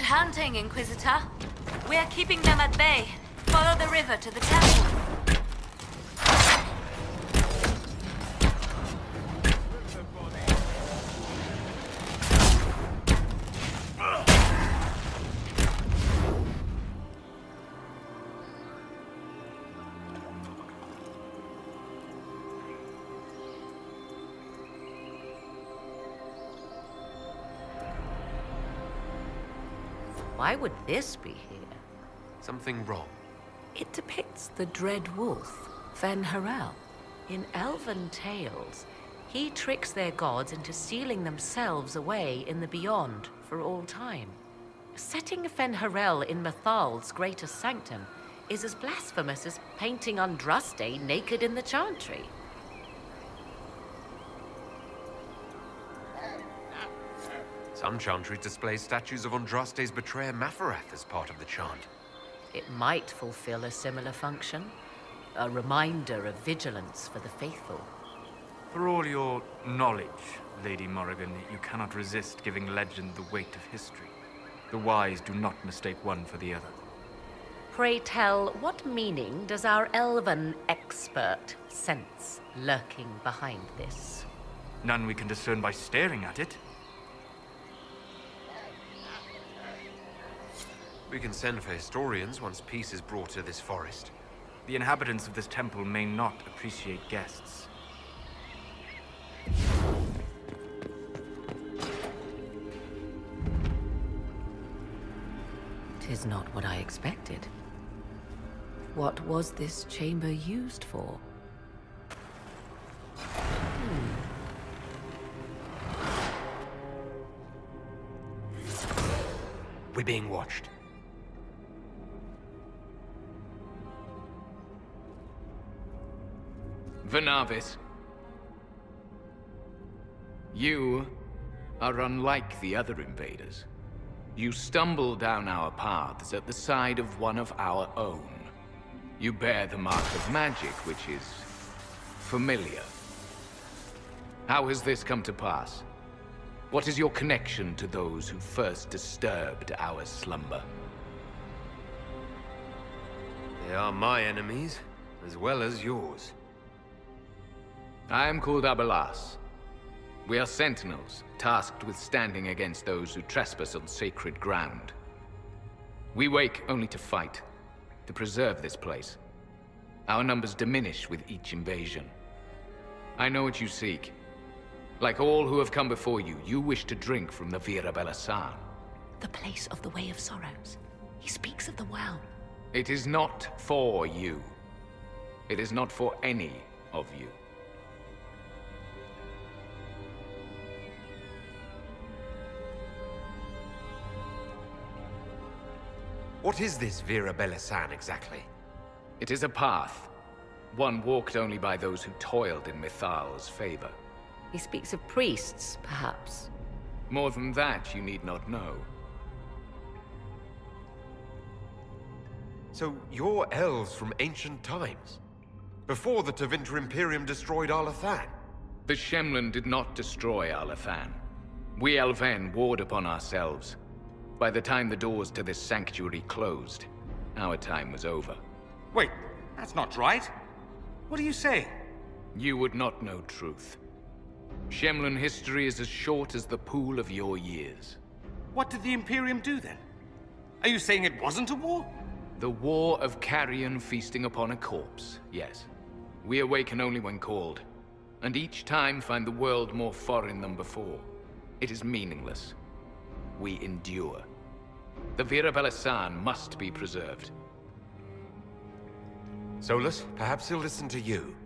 hunting, Inquisitor. We're keeping them at bay. Follow the river to the temple. Why would this be here? Something wrong. It depicts the dread wolf, Fen Harel. In elven tales, he tricks their gods into sealing themselves away in the beyond for all time. Setting Fen Harel in Mathal's greatest sanctum is as blasphemous as painting Andraste naked in the chantry. Some chantries display statues of Andraste's betrayer Mafarath as part of the chant. It might fulfill a similar function. A reminder of vigilance for the faithful. For all your knowledge, Lady Morrigan, you cannot resist giving legend the weight of history. The wise do not mistake one for the other. Pray tell, what meaning does our elven expert sense lurking behind this? None we can discern by staring at it. We can send for historians once peace is brought to this forest. The inhabitants of this temple may not appreciate guests. Tis not what I expected. What was this chamber used for? We're being watched. Venavis, you are unlike the other invaders. You stumble down our paths at the side of one of our own. You bear the mark of magic, which is familiar. How has this come to pass? What is your connection to those who first disturbed our slumber? They are my enemies, as well as yours. I am called Abelas. We are sentinels, tasked with standing against those who trespass on sacred ground. We wake only to fight, to preserve this place. Our numbers diminish with each invasion. I know what you seek. Like all who have come before you, you wish to drink from the Vira Belasan. The place of the Way of Sorrows. He speaks of the well. It is not for you. It is not for any of you. What is this Vira Belasan exactly? It is a path. One walked only by those who toiled in Mithal's favor. He speaks of priests, perhaps. More than that, you need not know. So you're elves from ancient times? Before the Tevinter Imperium destroyed Arlathan? The Shemlen did not destroy Arlathan. We Elven warred upon ourselves. By the time the doors to this sanctuary closed, our time was over. Wait, that's not right. What are you saying? You would not know truth. Shemlen history is as short as the pool of your years. What did the Imperium do then? Are you saying it wasn't a war? The war of carrion feasting upon a corpse, yes. We awaken only when called, and each time find the world more foreign than before. It is meaningless. We endure. The Vira Belasan must be preserved. Solus, perhaps he'll listen to you.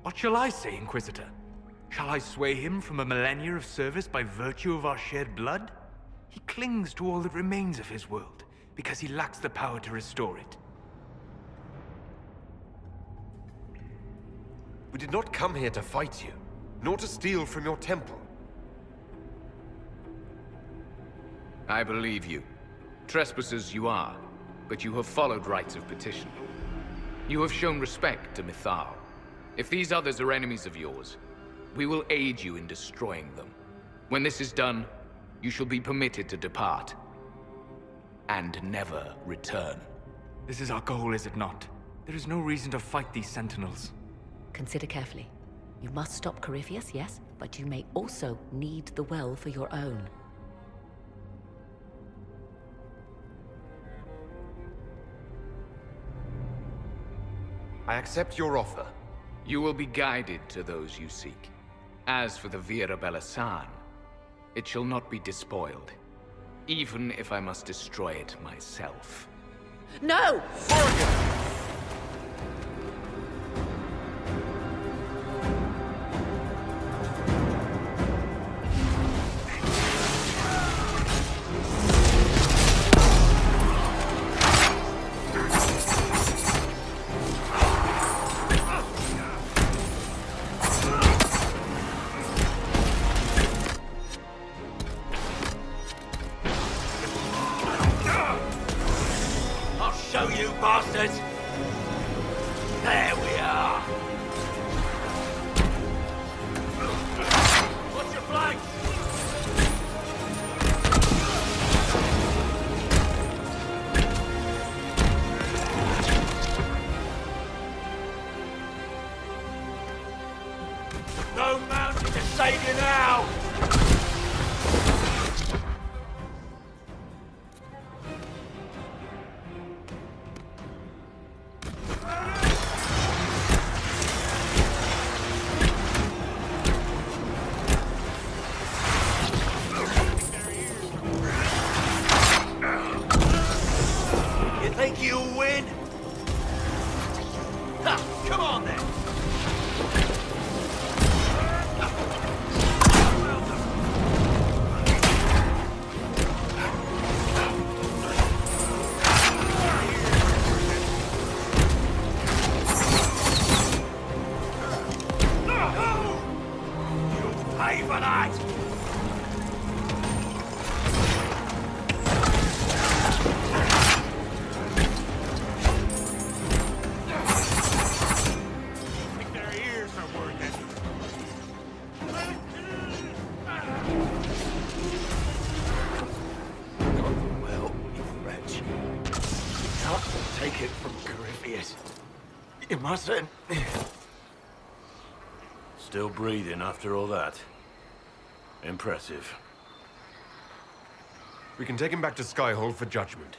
What shall I say, Inquisitor? Shall I sway him from a millennia of service by virtue of our shared blood? He clings to all that remains of his world, because he lacks the power to restore it. We did not come here to fight you, nor to steal from your temple. I believe you. Trespassers you are, but you have followed rites of petition. You have shown respect to Mithal. If these others are enemies of yours, we will aid you in destroying them. When this is done, you shall be permitted to depart. and never return. This is our goal, is it not? There is no reason to fight these sentinels. Consider carefully. You must stop Corypheus, yes, but you may also need the well for your own. I accept your offer. You will be guided to those you seek. As for the Vira Belasan, it shall not be despoiled, even if I must destroy it myself. No! Show you bastards! There we are! What's your flank? No mountain to save you now! Think you'll win? Ha! Come on then! You'll pay for that! Take it from Corypheus. You mustn't. Still breathing after all that? Impressive. We can take him back to Skyhold for judgment.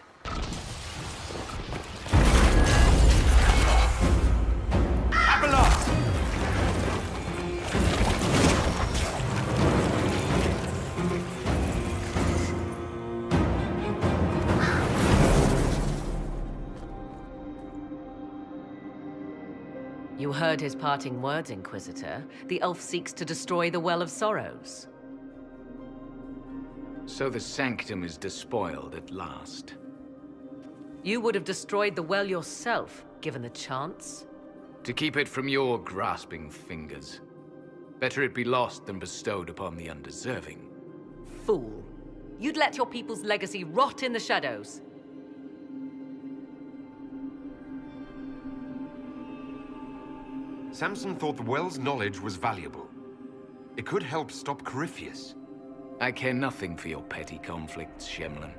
You heard his parting words, Inquisitor. The elf seeks to destroy the Well of Sorrows. So the Sanctum is despoiled at last. You would have destroyed the well yourself, given the chance. To keep it from your grasping fingers. Better it be lost than bestowed upon the undeserving. Fool. You'd let your people's legacy rot in the shadows. Samson thought the well's knowledge was valuable. It could help stop Corypheus. I care nothing for your petty conflicts, Shemlin.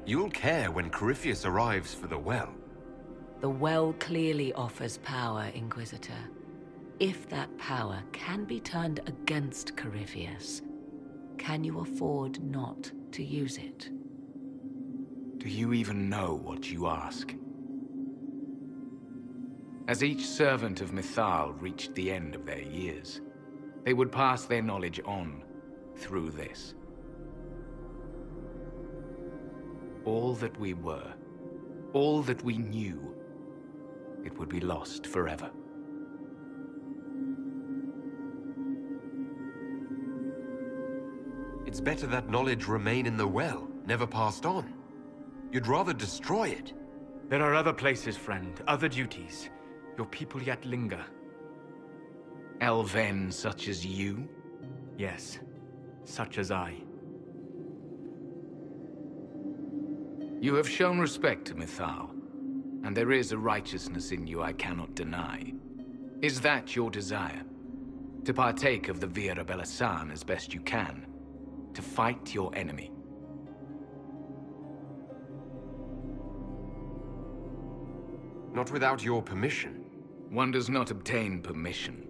You'll care when Corypheus arrives for the well. The well clearly offers power, Inquisitor. If that power can be turned against Corypheus, can you afford not to use it? Do you even know what you ask? As each servant of Mythal reached the end of their years, they would pass their knowledge on through this. All that we were, all that we knew, it would be lost forever. It's better that knowledge remain in the well, never passed on. You'd rather destroy it. There are other places, friend, other duties. Your people yet linger. Elven such as you? Yes, such as I. You have shown respect to Mythal, and there is a righteousness in you I cannot deny. Is that your desire? To partake of the Vira Belasan as best you can? To fight your enemy? Not without your permission. One does not obtain permission.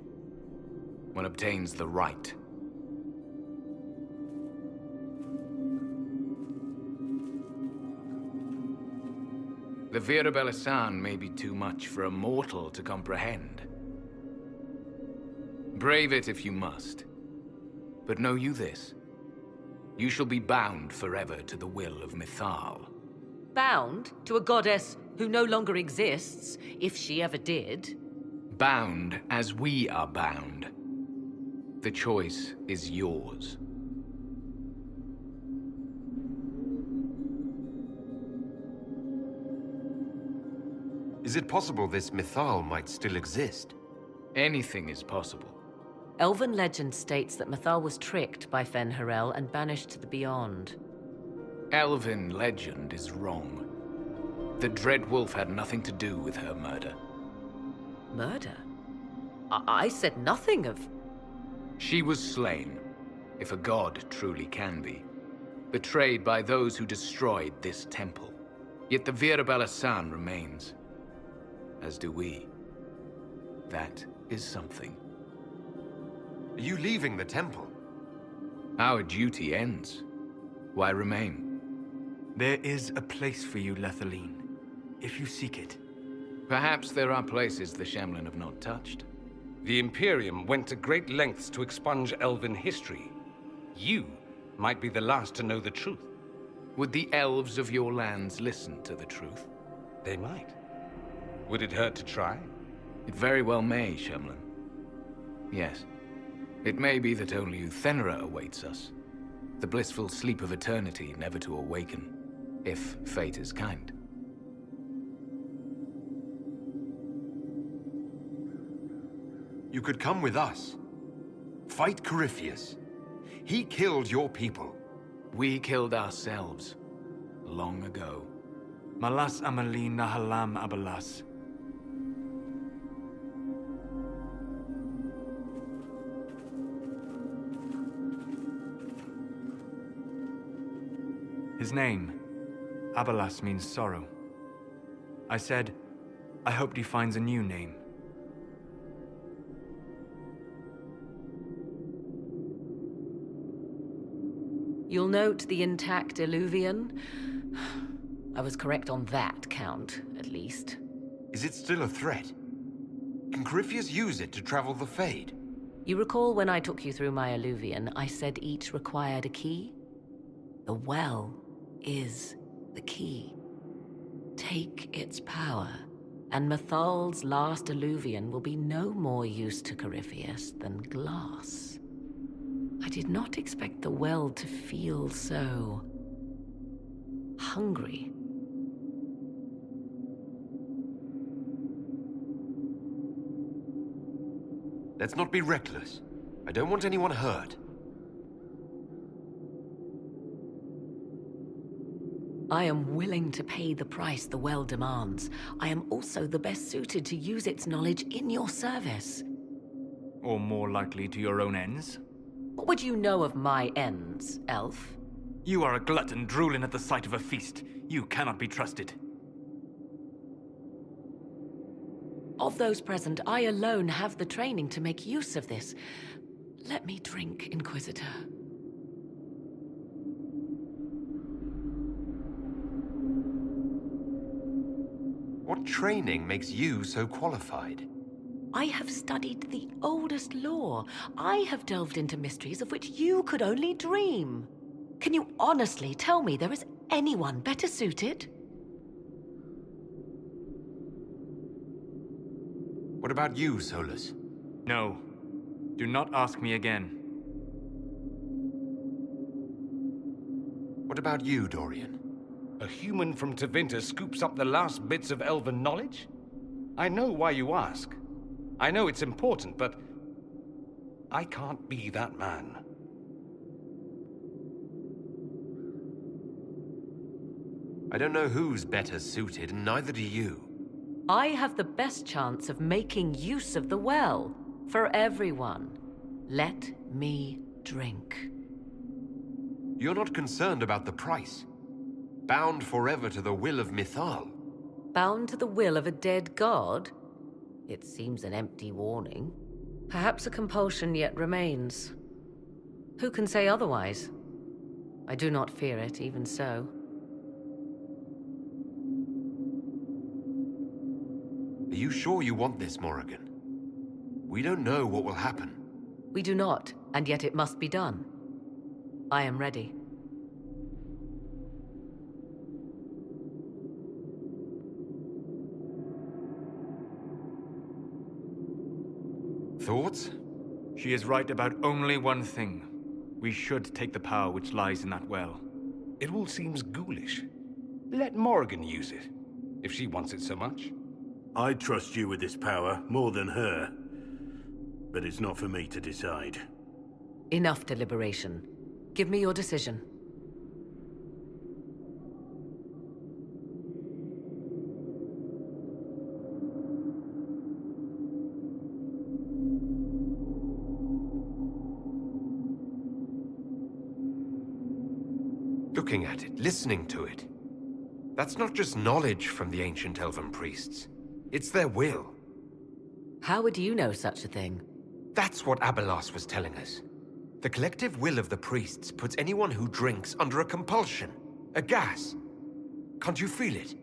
One obtains the right. The Vera Belisan may be too much for a mortal to comprehend. Brave it if you must. But know you this. You shall be bound forever to the will of Mythal. Bound to a goddess who no longer exists, if she ever did. Bound as we are bound. The choice is yours. Is it possible this Mythal might still exist? Anything is possible. Elven legend states that Mythal was tricked by Fen Harel and banished to the Beyond. Elven legend is wrong. The Dread Wolf had nothing to do with her murder. Murder? I said nothing of... She was slain, if a god truly can be. Betrayed by those who destroyed this temple. Yet the Vera Belisan remains. As do we. That is something. Are you leaving the temple? Our duty ends. Why remain? There is a place for you, Lethaline, if you seek it. Perhaps there are places the Shemlin have not touched. The Imperium went to great lengths to expunge Elven history. You might be the last to know the truth. Would the elves of your lands listen to the truth? They might. Would it hurt to try? It very well may, Shemlin. Yes. It may be that only Uthenra awaits us. The blissful sleep of eternity, never to awaken, if fate is kind. You could come with us. Fight Corypheus. He killed your people. We killed ourselves. Long ago. Malas Amali Nahalam Abalas. His name, Abalas, means sorrow. I said, I hoped he finds a new name. You'll note the intact Illuvian. I was correct on that count, at least. Is it still a threat? Can Corypheus use it to travel the Fade? You recall when I took you through my Illuvian, I said each required a key? The well is the key. Take its power, and Mythal's last Illuvian will be no more use to Corypheus than glass. I did not expect the well to feel so... hungry. Let's not be reckless. I don't want anyone hurt. I am willing to pay the price the well demands. I am also the best suited to use its knowledge in your service. Or more likely to your own ends? What would you know of my ends, elf? You are a glutton drooling at the sight of a feast. You cannot be trusted. Of those present, I alone have the training to make use of this. Let me drink, Inquisitor. What training makes you so qualified? I have studied the oldest lore. I have delved into mysteries of which you could only dream. Can you honestly tell me there is anyone better suited? What about you, Solus? No. Do not ask me again. What about you, Dorian? A human from Tevinter scoops up the last bits of Elven knowledge? I know why you ask. I know it's important, but... I can't be that man. I don't know who's better suited, and neither do you. I have the best chance of making use of the well. For everyone. Let me drink. You're not concerned about the price. Bound forever to the will of Mythal. Bound to the will of a dead god? It seems an empty warning. Perhaps a compulsion yet remains. Who can say otherwise? I do not fear it, even so. Are you sure you want this, Morrigan? We don't know what will happen. We do not, and yet it must be done. I am ready. Thoughts? She is right about only one thing. We should take the power which lies in that well. It all seems ghoulish. Let Morrigan use it, if she wants it so much. I trust you with this power more than her. But it's not for me to decide. Enough deliberation. Give me your decision. Looking at it, listening to it. That's not just knowledge from the ancient elven priests. It's their will. How would you know such a thing? That's what Abelas was telling us. The collective will of the priests puts anyone who drinks under a compulsion. A gas. Can't you feel it?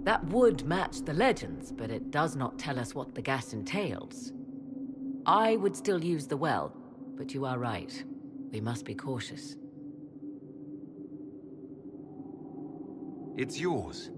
That would match the legends, but it does not tell us what the gas entails. I would still use the well, but you are right. We must be cautious. It's yours.